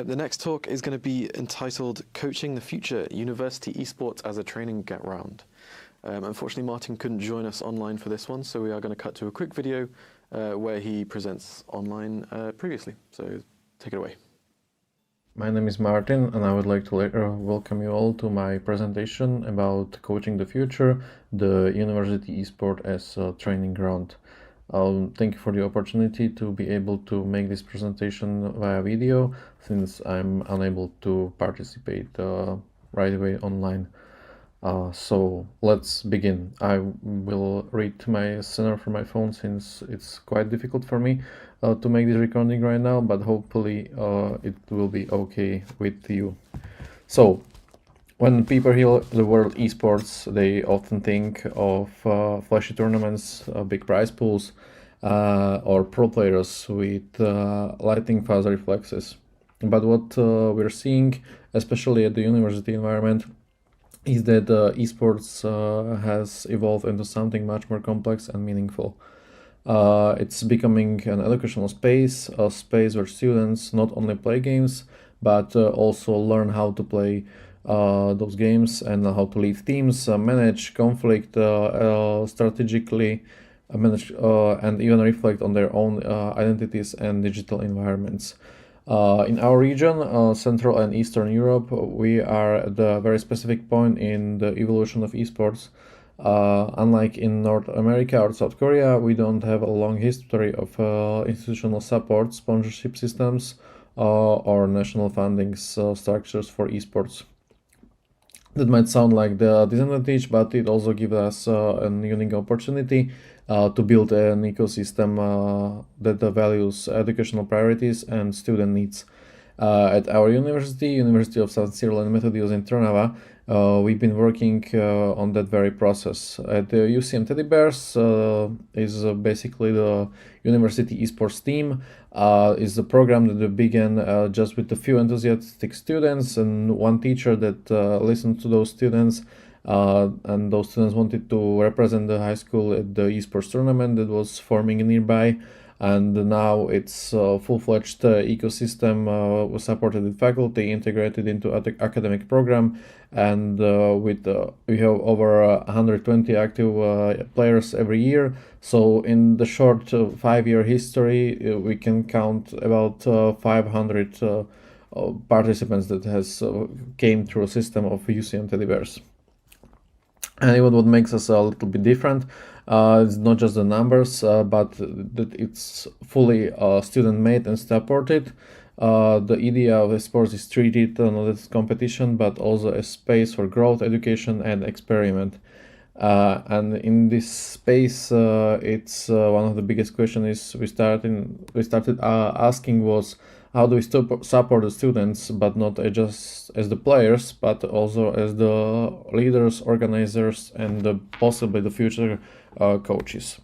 The next talk is going to be entitled Coaching the Future, University Esports as a Training Ground. Unfortunately, Martin couldn't join us online for this one, so we are going to cut to a quick video where he presents online previously. So take it away. My name is Martin, and I would like to welcome you all to my presentation about coaching the future, the university esport as a training ground. Thank you for the opportunity to be able to make this presentation via video, since I'm unable to participate right away online. So let's begin. I will read my scenario from my phone, since it's quite difficult for me to make this recording right now, but hopefully it will be okay with you. So when people hear the word esports, they often think of flashy tournaments, big prize pools, or pro players with lightning fast reflexes. But what we're seeing, especially at the university environment, is that esports has evolved into something much more complex and meaningful. It's becoming an educational space, a space where students not only play games, but also learn how to play those games and how to lead teams, manage conflict strategically, manage and even reflect on their own identities and digital environments. In our region, Central and Eastern Europe, we are at a very specific point in the evolution of esports. Unlike in North America or South Korea, we don't have a long history of institutional support, sponsorship systems, or national funding structures for esports. That might sound like the disadvantage, but it also gives us a unique opportunity to build an ecosystem that values educational priorities and student needs. At our University of Cyril and Methodius in Trnava, we've been working on that very process. At the UCM TEDI Bears is basically the university esports team. Is a program that began just with a few enthusiastic students and one teacher that listened to those students. And those students wanted to represent the high school at the esports tournament that was forming nearby. And now it's a full-fledged ecosystem supported with faculty, integrated into academic program, and we have over 120 active players every year. So in the short 5-year history, we can count about 500 participants that has came through a system of UCM TEDI Bears. And even what makes us a little bit different, it's not just the numbers, but that it's fully student-made and supported. The idea of sports is treated not as competition, but also as space for growth, education, and experiment. And in this space, it's one of the biggest questions we started asking was, how do we support the students, but not just as the players, but also as the leaders, organizers, and possibly the future coaches.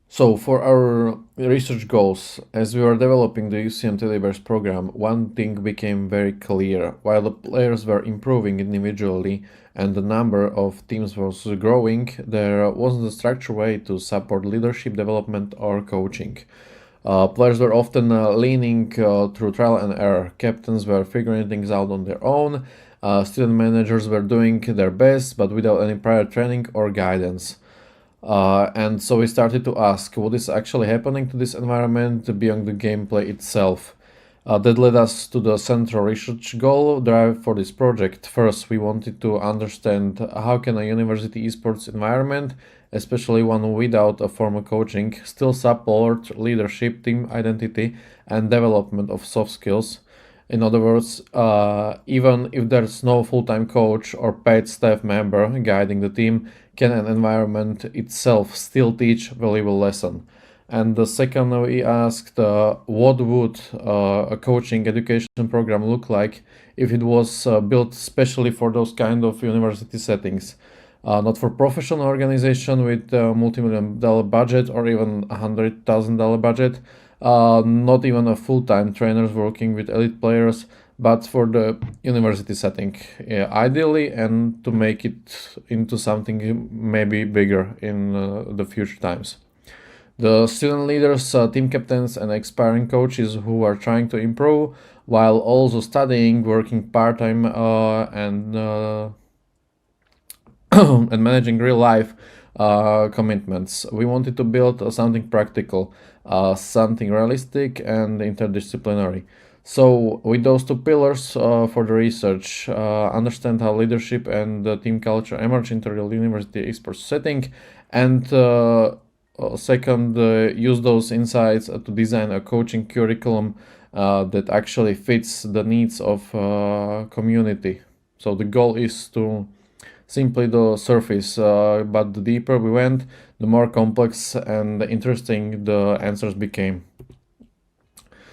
So for our research goals, as we were developing the UCM TEDI Bears program, one thing became very clear. While the players were improving individually and the number of teams was growing, there wasn't a structured way to support leadership development or coaching. Players were often leaning through trial and error. Captains were figuring things out on their own. Student managers were doing their best, but without any prior training or guidance. And so we started to ask what is actually happening to this environment beyond the gameplay itself. That led us to the central research goal drive for this project. First, we wanted to understand how can a university esports environment, especially one without a formal coaching, still support leadership, team identity, and development of soft skills. In other words, even if there's no full-time coach or paid staff member guiding the team, can an environment itself still teach valuable lesson? And the second, we asked what would a coaching education program look like if it was built specially for those kind of university settings. Not for professional organization with multi-million-dollar budget or even $100,000 budget, not even a full-time trainers working with elite players, but for the university setting, ideally, and to make it into something maybe bigger in the future times. The student leaders, team captains, and aspiring coaches who are trying to improve while also studying, working part-time, and and managing real life commitments. We wanted to build something practical, something realistic and interdisciplinary. So with those two pillars for the research, understand how leadership and team culture emerge into real university esports setting, and second, use those insights to design a coaching curriculum that actually fits the needs of community. So the goal is to simply the surface, but the deeper we went, the more complex and interesting the answers became.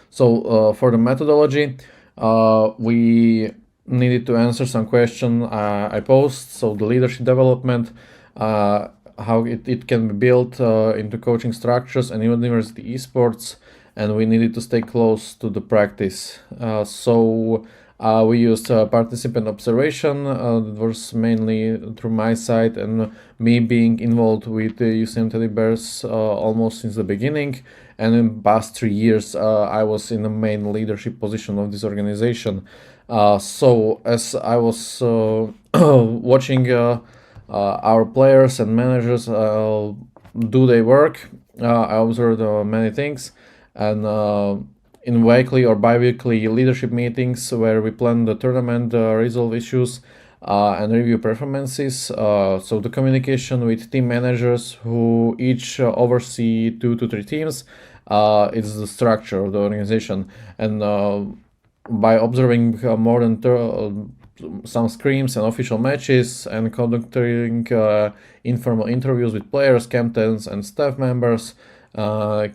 So for the methodology, we needed to answer some question I posed. So the leadership development, how it can be built into coaching structures and university esports, and we needed to stay close to the practice. We used participant observation. That was mainly through my side and me being involved with the UCM TEDI Bears almost since the beginning. And in the past 3 years, I was in the main leadership position of this organization. So as I was watching our players and managers do their work, I observed many things, and in weekly or bi-weekly leadership meetings where we plan the tournament, resolve issues, and review performances. So the communication with team managers who each oversee 2 to 3 teams is the structure of the organization. And by observing more than some scrims and official matches and conducting informal interviews with players, captains, and staff members,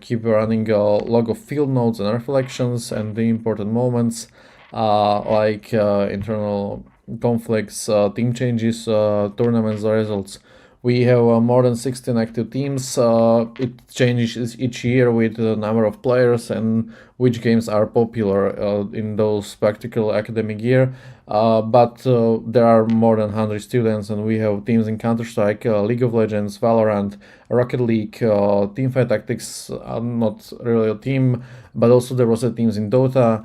keep running a log of field notes and reflections and the important moments like internal conflicts, team changes, tournaments results. We have more than 16 active teams. It changes each year with the number of players and which games are popular in those particular academic year. But there are more than 100 students, and we have teams in Counter-Strike, League of Legends, Valorant, Rocket League, Teamfight Tactics, not really a team, but also there was a teams in Dota,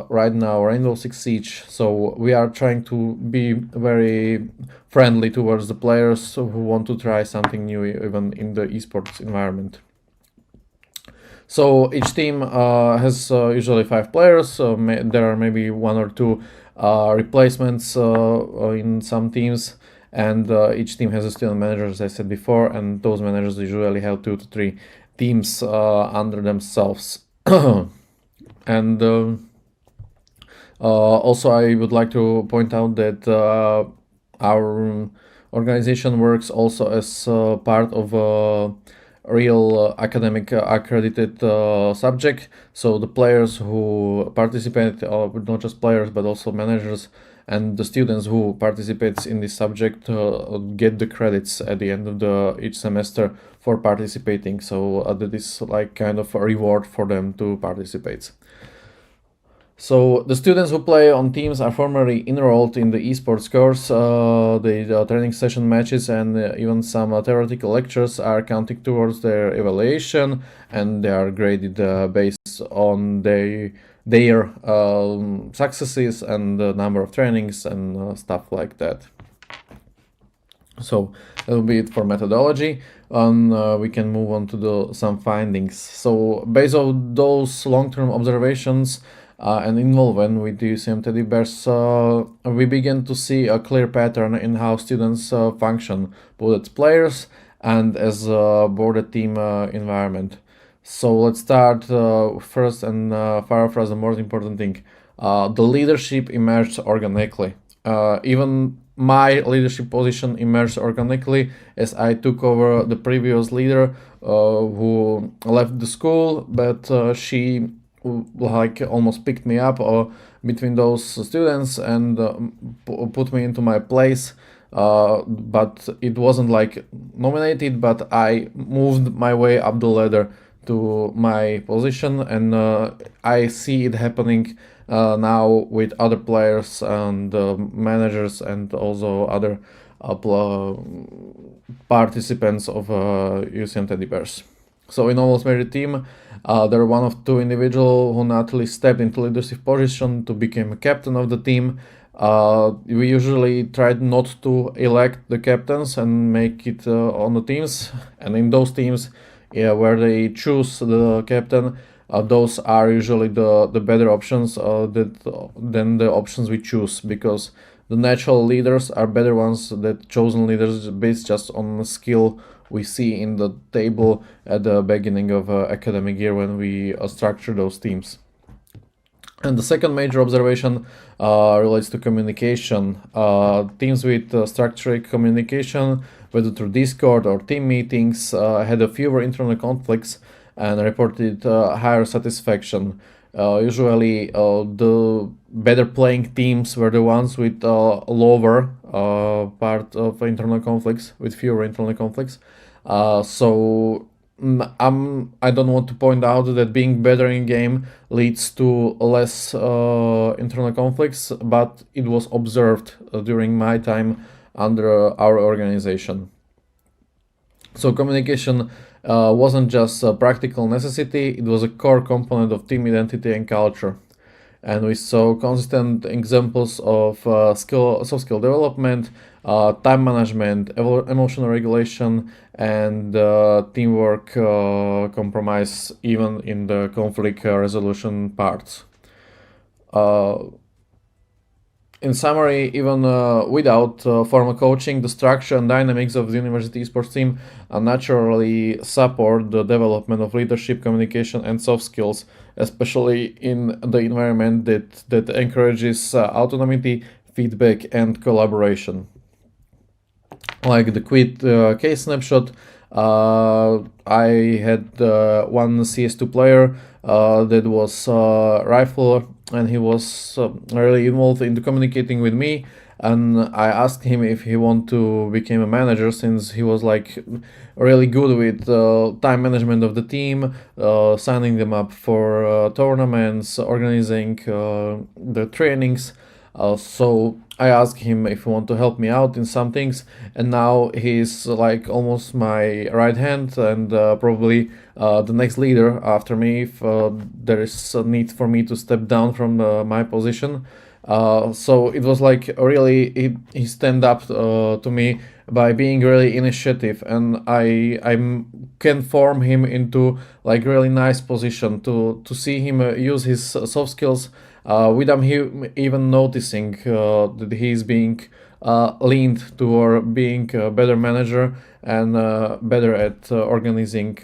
right now Rainbow Six Siege. So we are trying to be very friendly towards the players who want to try something new even in the esports environment. So each team has usually 5 players. There are maybe 1 or 2 replacements in some teams, and each team has a student manager, as I said before, and those managers usually have 2 to 3 teams under themselves. And also I would like to point out that our organization works also as part of a real academic accredited subject. So the players who participate, not just players but also managers and the students who participate in this subject get the credits at the end of each semester for participating. So that is like kind of a reward for them to participate. So the students who play on teams are formally enrolled in the esports course. The training session matches and even some theoretical lectures are counting towards their evaluation, and they are graded based on their successes and the number of trainings and stuff like that. So that will be it for methodology, and we can move on to some findings. So based on those long-term observations and involvement with the UCM TEDI Bears, we began to see a clear pattern in how students function, both as players and as a boarded team environment. So let's start first and paraphrase the most important thing. The leadership emerged organically. Even my leadership position emerged organically as I took over the previous leader who left the school, but she like almost picked me up between those students and put me into my place. But it wasn't like nominated, but I moved my way up the ladder to my position, and I see it happening now with other players and managers and also other participants of UCM TEDI Bears. So in almost every team, there are one of two individuals who naturally stepped into leadership position to become a captain of the team. We usually try not to elect the captains and make it on the teams. And in those teams, where they choose the captain, those are usually the better options than the options we choose, because the natural leaders are better ones that chosen leaders based just on skill we see in the table at the beginning of academic year when we structure those teams. And the second major observation relates to communication. Teams with structured communication, whether through Discord or team meetings, had a fewer internal conflicts and reported higher satisfaction. Usually, the better playing teams were the ones with lower part of internal conflicts, with fewer internal conflicts. I don't want to point out that being better in game leads to less internal conflicts, but it was observed during my time under our organization. So communication wasn't just a practical necessity, it was a core component of team identity and culture. And we saw consistent examples of soft skill development, time management, emotional regulation, and teamwork compromise, even in the conflict resolution parts. In summary, even without formal coaching, the structure and dynamics of the university esports team naturally support the development of leadership, communication, and soft skills, especially in the environment that encourages autonomy, feedback, and collaboration. Like the quick case snapshot, I had one CS2 player that was rifle, and he was really involved in communicating with me, and I asked him if he want to become a manager, since he was like really good with time management of the team, signing them up for tournaments, organizing the trainings. So I asked him if he want to help me out in some things, and now he's like almost my right hand, and probably the next leader after me if there is a need for me to step down from my position. So it was like really he stand up to me by being really initiative, and I can form him into like really nice position to see him use his soft skills without him even noticing that he's being leaned toward being a better manager and better at organizing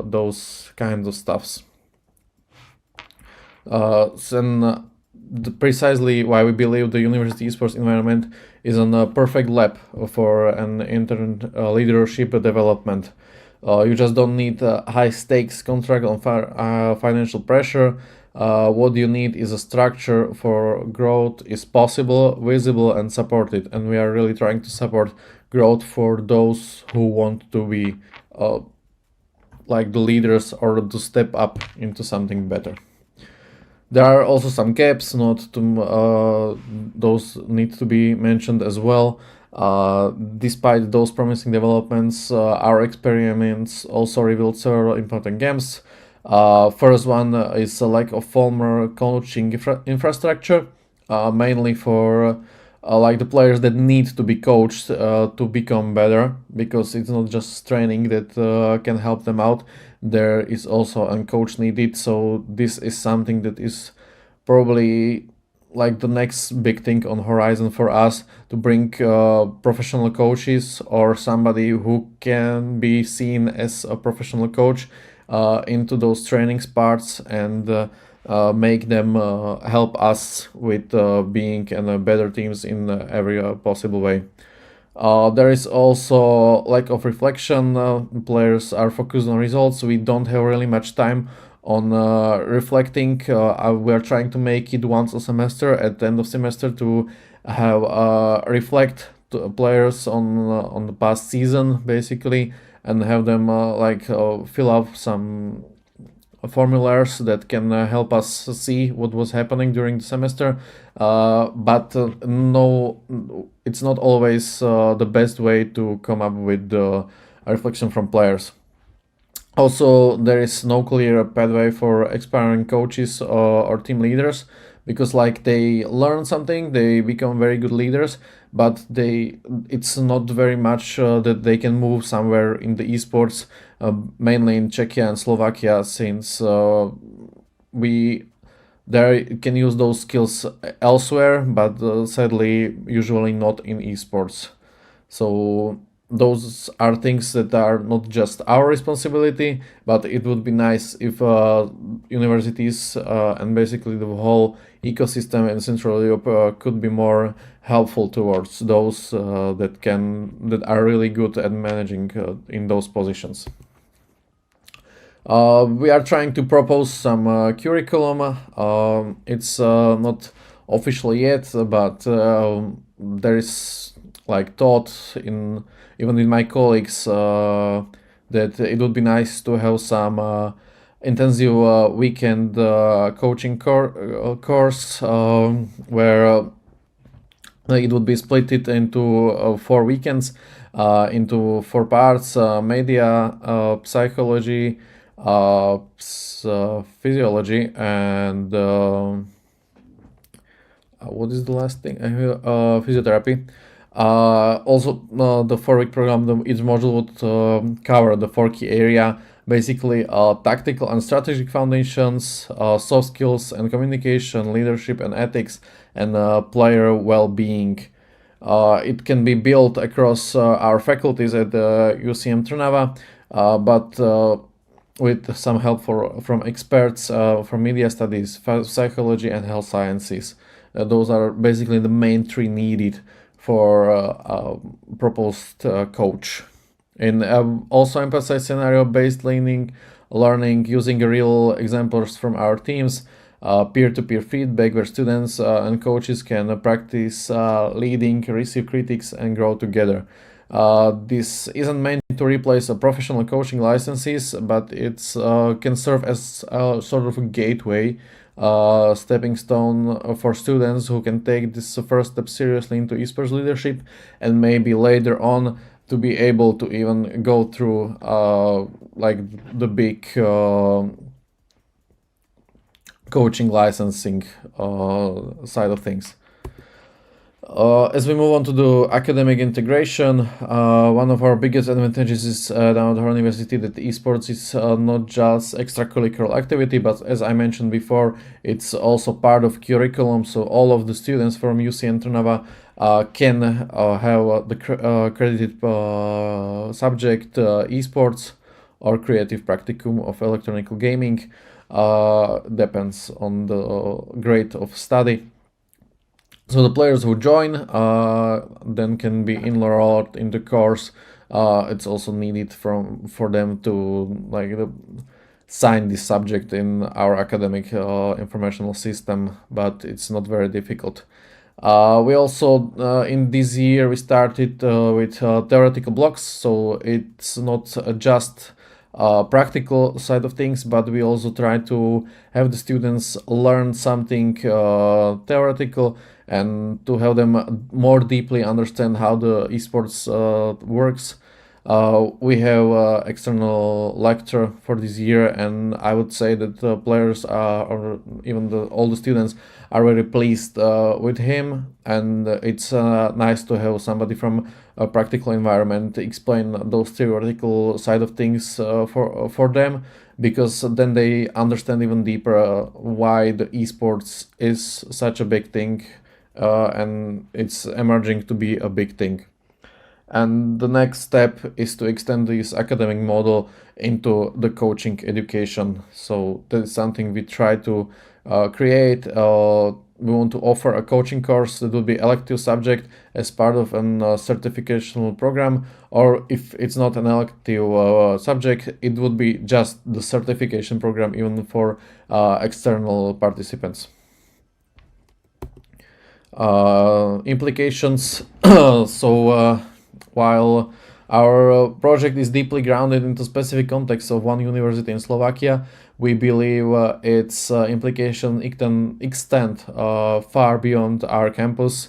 those kinds of stuffs. Precisely why we believe the university esports environment is a perfect lab for an intern leadership development. You just don't need high stakes contract on financial pressure. What you need is a structure for growth is possible, visible, and supported. And we are really trying to support growth for those who want to be like the leaders or to step up into something better. There are also some gaps, not to, those need to be mentioned as well. Despite those promising developments, our experiments also revealed several important gaps. First one is a lack of formal coaching infrastructure, mainly for like the players that need to be coached to become better, because it's not just training that can help them out. There is also a coach needed, so this is something that is probably like the next big thing on horizon for us, to bring professional coaches or somebody who can be seen as a professional coach into those trainings parts, and make them help us with being better teams in every possible way. There is also lack of reflection. Players are focused on results. We don't have really much time on reflecting. We are trying to make it once a semester at the end of semester to have reflect to players on the past season, basically, and have them fill out some formulas that can help us see what was happening during the semester. But no, it's not always the best way to come up with reflection from players. Also, there is no clear pathway for aspiring coaches or team leaders, because like they learn something, they become very good leaders, but it's not very much that they can move somewhere in the esports, mainly in Czechia and Slovakia, since we there can use those skills elsewhere, but sadly usually not in esports. So those are things that are not just our responsibility, but it would be nice if universities and basically the whole ecosystem in Central Europe could be more helpful towards those that are really good at managing in those positions. We are trying to propose some curriculum. It's not official yet, but there is like thought in even with my colleagues that it would be nice to have some intensive weekend coaching course where it would be split it into 4 weekends, into 4 parts: media, psychology, physiology, and what is the last thing? Physiotherapy. Also, the 4-week program, each module would cover the 4 key area, basically tactical and strategic foundations, soft skills and communication, leadership and ethics, and player well-being. It can be built across our faculties at UCM Trnava, but with some help from experts from media studies, psychology, and health sciences. Those are basically the main 3 needed for a proposed coach. And also emphasize scenario-based learning using real examples from our teams, peer-to-peer feedback where students and coaches can practice leading, receive critics, and grow together. This isn't meant to replace professional coaching licenses, but it can serve as a sort of a gateway, stepping stone for students who can take this first step seriously into esports leadership, and maybe later on to be able to even go through like the big coaching licensing side of things. As we move on to the academic integration, one of our biggest advantages is down at our university that esports is not just extracurricular activity, but as I mentioned before, it's also part of curriculum. So all of the students from UCM Trnava can have the credited subject esports or creative practicum of electronic gaming. Depends on the grade of study. So the players who join then can be enrolled in the course. It's also needed for them to sign this subject in our academic informational system, but it's not very difficult. We also in this year we started with theoretical blocks, so it's not just practical side of things, but we also try to have the students learn something theoretical and to have them more deeply understand how the esports works. We have external lecture for this year, and I would say that the players or even all the students are very pleased with him, and it's nice to have somebody from a practical environment to explain those theoretical side of things for them, because then they understand even deeper why the esports is such a big thing, and it's emerging to be a big thing. And the next step is to extend this academic model into the coaching education. So that is something we try to create. We want to offer a coaching course that will be elective subject as part of an certificational program, or if it's not an elective subject, it would be just the certification program even for external participants. Implications. So while our project is deeply grounded into specific context of one university in Slovakia, we believe its implication extend far beyond our campus.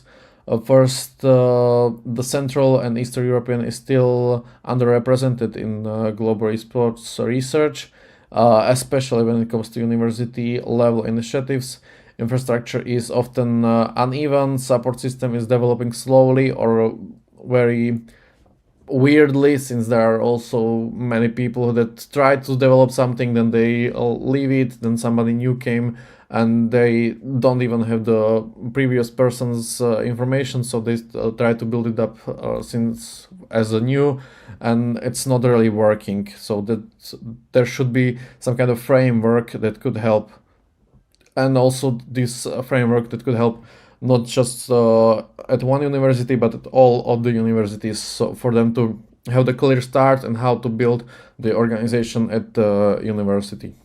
First, the Central and Eastern European is still underrepresented in global esports research, especially when it comes to university level initiatives. Infrastructure is often uneven, support system is developing slowly or very weirdly, since there are also many people that try to develop something, then they leave it, then somebody new came and they don't even have the previous person's information, so they try to build it up since as a new, and it's not really working. So that there should be some kind of framework that could help, and also this framework that could help not just at one university but at all of the universities, so for them to have the clear start and how to build the organization at the university.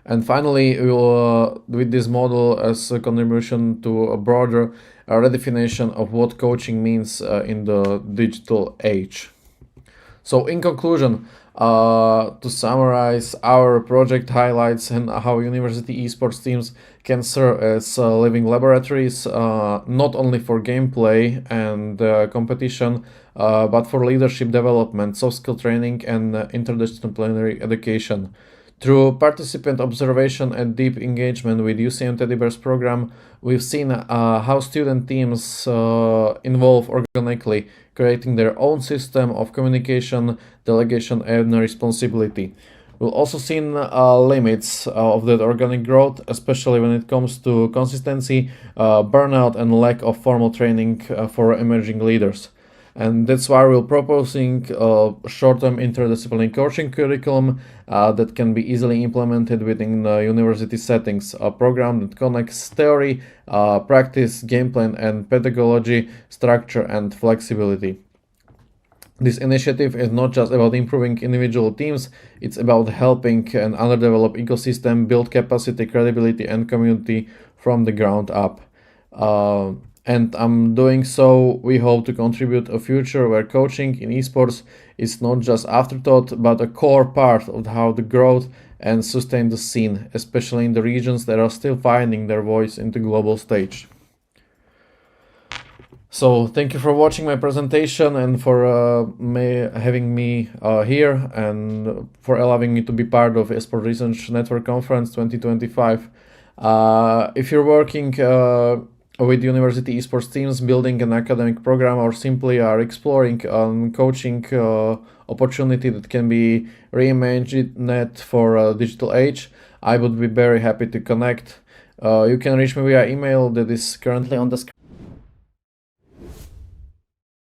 And finally, we'll with this model as a contribution to a broader redefinition of what coaching means in the digital age. So in conclusion, to summarize our project highlights and how university esports teams can serve as living laboratories, not only for gameplay and competition, but for leadership development, soft skill training, and interdisciplinary education. Through participant observation and deep engagement with UCM TEDI Bears program, we've seen how student teams involve organically, creating their own system of communication, delegation, and responsibility. We've also seen limits of that organic growth, especially when it comes to consistency, burnout, and lack of formal training for emerging leaders. And that's why we're proposing a short-term interdisciplinary coaching curriculum that can be easily implemented within university settings, a program that connects theory, practice, game plan, and pedagogy, structure, and flexibility. This initiative is not just about improving individual teams, it's about helping an underdeveloped ecosystem build capacity, credibility, and community from the ground up. And I'm doing so, we hope to contribute a future where coaching in esports is not just afterthought, but a core part of how to grow and sustain the scene, especially in the regions that are still finding their voice in the global stage. So thank you for watching my presentation and for having me here, and for allowing me to be part of Esports Research Network Conference 2025. If you're working with university esports teams, building an academic program, or simply are exploring coaching opportunity that can be reimagined for a digital age, I would be very happy to connect. You can reach me via email that is currently on the screen.